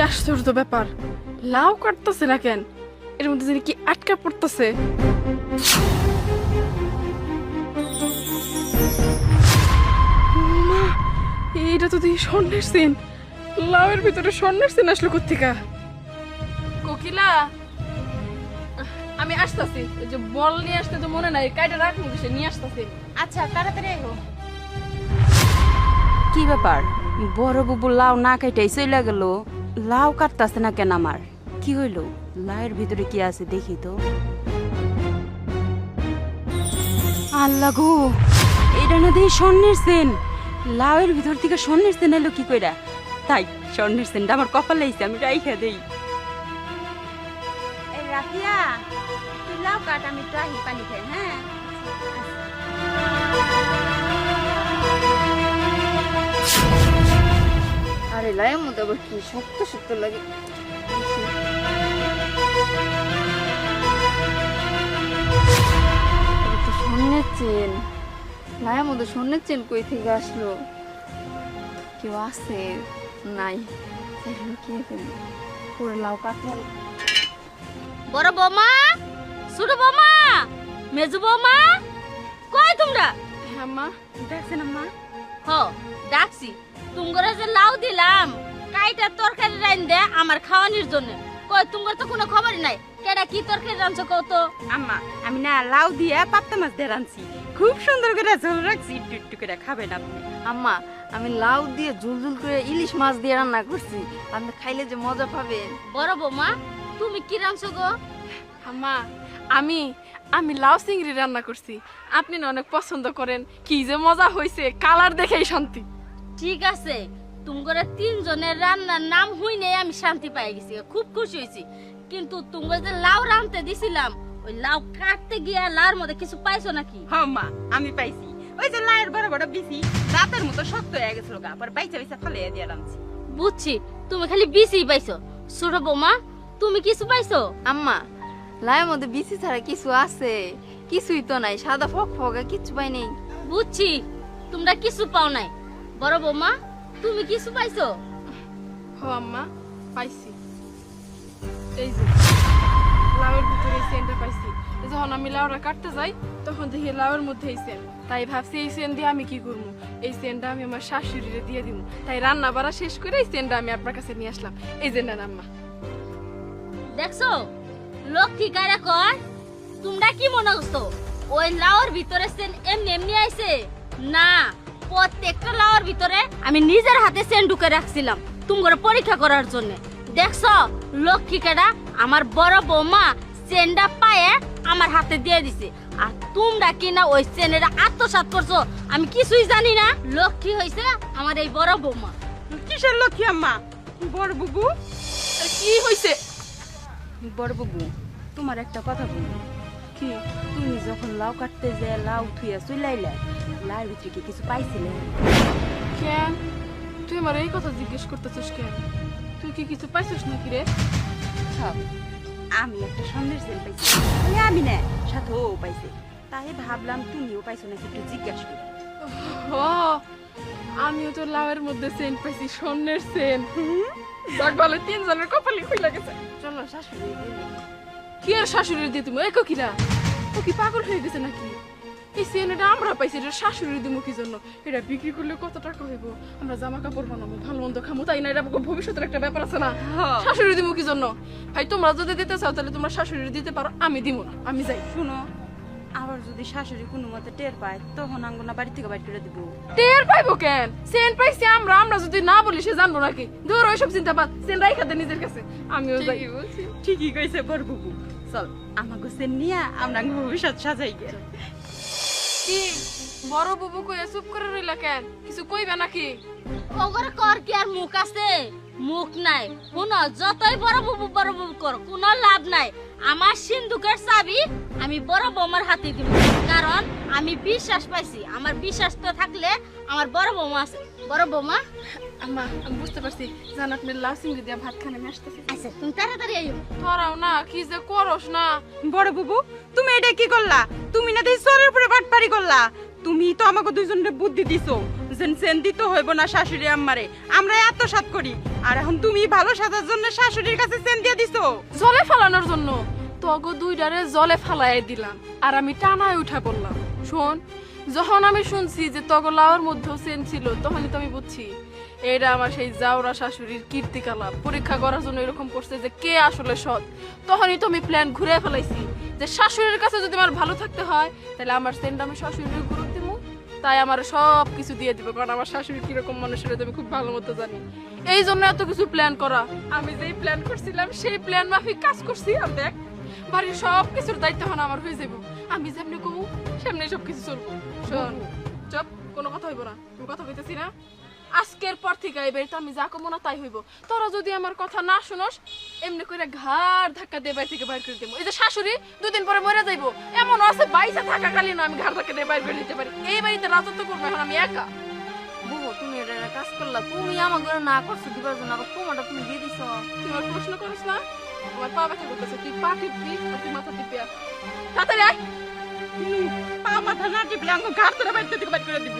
আশ্চর্য ব্যাপার, লাউ কাটতেছে না কেন? এর মধ্যে জানি কি আটকা পড়তেছে। মা, এইটা তো দেখি স্বর্ণের চেন। লাউয়ের ভিতরে স্বর্ণের চেন আসলো কোত্থেকা? কোকিলা, আমি আসতেছি। ওই যে বল নিয়ে আসতে তো মনে নাই, কাইটা রাখবো, সে নিয়ে আসতেছি। আচ্ছা তাড়াতাড়ি এগো। কি ব্যাপার, বড় বুবু লাউ না কাটাই চলে গেল, লাউ কাটতাছে না কেন? আমার কি হইলো? লাউয়ের ভিতরে কি আছে দেখি তো। আল্লাহ গো, এটা না দেখি স্বর্ণের চেন। লাউয়ের ভিতর থেকে স্বর্ণের চেন এলো কি কইরা? তাই স্বর্ণের চেনটা আমার কপালে আইছে, আমি রাইখা দেই। এই রাখিয়া, তুই লাউ কাট, আমি ট্রাহি পানি খাই। হ্যাঁ আরে লাইয়ের মধ্যে আবার কি শক্ত শক্ত লাগে। এটা তো স্বর্ণের চেন। লাইয়ের মধ্যে স্বর্ণের চেন কই থেকে আসলো? কেউ আছে? নাই। কি পুরো লাউ কাটতে। বড় বৌমা, ছোট বৌমা, মেজু বৌমা, কই তোমরা? হ্যাঁ মা, দেখছেন আম্মা? হ ডাকছি। তুমগরে যে লাউ দিলাম, কাইটা তরকারি রাইন দে আমার খাওয়ানির জন্য। কই তুমগর তো কোনো খবরই নাই। কেডা কি তরকারি রাঁধছো কও তো? আম্মা, আমি না লাউ দিয়া পাপ্তা মাছ দিয়ে রাঁধছি, খুব সুন্দর করে ঝোল রাখছি, একটু একটু করে খাবেন আপনি। আম্মা, আমি লাউ দিয়ে ঝুলঝুল করে ইলিশ মাছ দিয়ে রান্না করছি, আপনি খাইলে যে মজা পাবেন। বড় বৌমা, তুমি কি রাঁধছো গো? মা, আমি আমি লাউ চিংড়ি রান্না করছি। আপনি না অনেক পছন্দ করেন, কি যে মজা হয়েছে, কালার দেখেই শান্তি। ঠিক আছে, তুমগরে তিনজনের রান্নার নাম হইনে আমি শান্তি পাই গেছি, খুব খুশি হয়েছি। কিন্তু তুমগরে যে লাউ রাঁধতে দিছিলাম, ওই লাউ কাটতে গিয়া লাউর মধ্যে কিছু পাইছো নাকি? হ্যাঁ মা, আমি পাইছি। ওই যে লাউয়ের বড় বড় বিচি রাতের মতো শক্ত হয়ে গেছিল গা, পর বাইচা বাইচা ফেলে দিয়ে রাঁধছি। বুঝছি, তুমি খালি বিসি পাইছো। ছোট বৌমা, তুমি কিছু পাইছো? আম্মা, লাউয়ের মধ্যে বিচি ছাড়া কিছু আছে? কিছুই তো নাই, সাদা ফক ফকা, কিচ্ছু পাই নেই। বুঝছি, তোমরা কিছু পাও নাই। বড় বৌমা, তুমি কিছু পাইছো? হ আম্মা, পাইছি। এই যে লাউয়ের ভিতরে এই চেনটা পাইছি। যখন আমি লাউটা কাটতে যাই, তখন দেখি লাউয়ের মধ্যে এই চেন। তাই ভাবছি এই চেন দিয়ে আমি কি করবো, এই চেনটা আমি আমার শাশুড়িরে দিয়ে দিব। তাই রান্না বাড়া শেষ করে এই চেনটা আমি আপনার কাছে নিয়ে আসলাম। এই যে নেন আম্মা। দেখছো লক্ষ্মী কারা কর? তোমরা কি মনে করছো ওই লাউর ভিতরে সেন এমনি এমনি আইছে? না, প্রত্যেকটা লাউর ভিতরে আমি নিজের হাতে সেন ঢুকে রাখছিলাম তোমার পরীক্ষা করার জন্য। দেখছো লক্ষ্মী কারা আমার বড় বৌমা চেনটা পায়ে আমার হাতে দিয়ে দিছে, আর তোমরা কি না ওই চেনের আত্মসাৎ করছো? আমি কিছুই জানি না। লক্ষ্মী হইছে আমার এই বড় বৌমা। কিসের লক্ষ্মী আম্মা? বড় বুবু, কি হয়েছে? বড় বুবু, তোমার একটা কথা বলবো। কি? তুমি যখন লাউ কাটতে যে লাউ থুইয়া চুলাইলা, লাউর ভিতরে কি কিছু পাইছিলে? কেন তুই আমার এই কথা জিজ্ঞেস করতেছিস কেন? তুই কি কিছু পাইছিস নাকি রে? সব আমি একটা স্বর্ণের চেন পাইছি, খালি আমি না, সাথে ও পাইছে। তাই ভাবলাম তুমিও পাইছো নাকি একটু জিজ্ঞাসা করি। ও, আমিও তো লাউয়ের মধ্যে চেন পাইছি, স্বর্ণের চেন। যাক ভালো, তিনজনের কপালে খুইলা গেছে। চলো শাশুড়ি দিলে। কি আর শাশুড়ির দিয়ে তুমি? এই কিরা, ও কি পাগল হয়ে গেছে নাকি? এই চেন এটা আমরা পাইছি, এটা শাশুড়ির দিমু কি জন্য? এটা বিক্রি করলে কত টাকা হইব? আমরা জামা কাপড় বানাবো, ভালো মন্দ খামো, তাই না? এটা ভবিষ্যতের একটা ব্যাপার আছে না? শাশুড়ি দিমু কি জন্য? ভাই তোমরা যদি দিতে চাও তাহলে তোমরা শাশুড়ি দিতে পারো, আমি দিব না, আমি যাই। শুনো, আবার যদি শাশুড়ি কোনো মতে টের পায়, তখন আঙ্গনা বাড়ি থেকে বাইর করে দিব। টের পাইবো কেন? চেন পাইছি আমরা, আমরা যদি না বলি সে জানবো নাকি? ধর ওইসব চিন্তা বাদ, চেন রাইখা দে নিজের কাছে, আমিও যাই। ঠিকই কইছে বড় বুবু, চল আমাকে চেন নিয়ে আমরা ভবিষ্যৎ সাজাই গে। কি বড় বুবু কইয়া চুপ করে রইলা কেন? কিছু কইবে নাকি? ওগরে কর কি আর মুখ আছে? মুখ নাই। শুনো, যতই বড় বুবু কর, কোনো লাভ নাই। আমার সিন্ধুকের চাবি আমি বড় বৌমার হাতে দিব, কারণ আমি বিশ্বাস পাইছি। আমার বিশ্বাস তো থাকলে আমার বড় বৌমা আছে। বড় বৌমা, আম্মা, আমি বুঝতে পারছি, জান আপনি লাউ চিংড়ি দিয়া ভাত খানে আসতেছি। আচ্ছা তুমি তাড়াতাড়ি আইও। তোরাও না কি যে করস না। বড় বুবু, তুমি এটা কি করলা? তুমি না দেই চোরের উপরে বাটপারি করলা। তুমি তো আমাকে দুইজনের বুদ্ধি দিছো সেন সেন দিতে হইব না শাশুড়ি আম্মারে, আমরা এত সাত করি, আর এখন তুমি ভালো সাজার জন্য শাশুড়ির কাছে সেন দিয়ে দিছো। জলে ফালানোর জন্য তগো দুইটারে জলে ফালাই দিলাম, আর আমি টানায় উঠা পড়লাম। শোন, যখন আমি শুনছি যে তগো লাউর মধ্যেও সেন ছিল, তখনই তো আমি বুঝছি এটা আমার সেই জাউরা শাশুড়ির কীর্তিকলাপ পরীক্ষা করার জন্য এরকম করছে যে কে আসলে সৎ। তখনই তো আমি প্ল্যান ঘুরে ফেলাইছি যে শাশুড়ির কাছে যদি আমার ভালো থাকতে হয় তাহলে আমার সেন্ট আমি শাশুড়ির গুরু দিব, তাই আমার সব কিছু দিয়ে দিব, কারণ আমার শাশুড়ি কিরকম মানুষের আমি খুব ভালো মতো জানি। এই জন্য এত কিছু প্ল্যান করা। আমি যেই প্ল্যান করছিলাম সেই প্ল্যান মাফিক কাজ করছি, আর দেখ বাড়ির সব কিছুর দায়িত্ব এখন আমার হয়ে যাবো। আমি যেমনি কমু সেমনি সব কিছু চলবো। শোন, চপ, কোনো কথা হইব না, তুমি কথা কইতেছি না। আজকের পর থেকে এই বাড়িতে আমি যা কমো না তাই হইব। তোরা যদি আমার কথা না শুনোস, এমনি করে ঘাড় ধাক্কা দিয়ে বাড়ি থেকে বাইর করে দেবো। এই যে শাশুড়ি দুদিন পরে মরে যাইবো, এমন আছে বাইসা থাকাকালীন আমি ঘাড় ধাক্কা দিয়ে বাইর করে দিতে পারি। এই বাড়িতে রাজত্ব করবো এখন আমি একা। বুবু তুমি এটা একটা কাজ করলা, তুমি আমার ঘরে না করছো দিবার জন্য, আবার তোমারটা তুমি দিয়ে দিছো। তুই আমার প্রশ্ন করিস না, আমার পা ব্যথা করতেছে, তুই পা টিপবি আর তুই মাথা টিপবি। আর তাড়াতাড়ি আয়। পা মাথা না টিপলে আঙ্গ ঘাট ধরে বাইর থেকে বাইর করে দিব।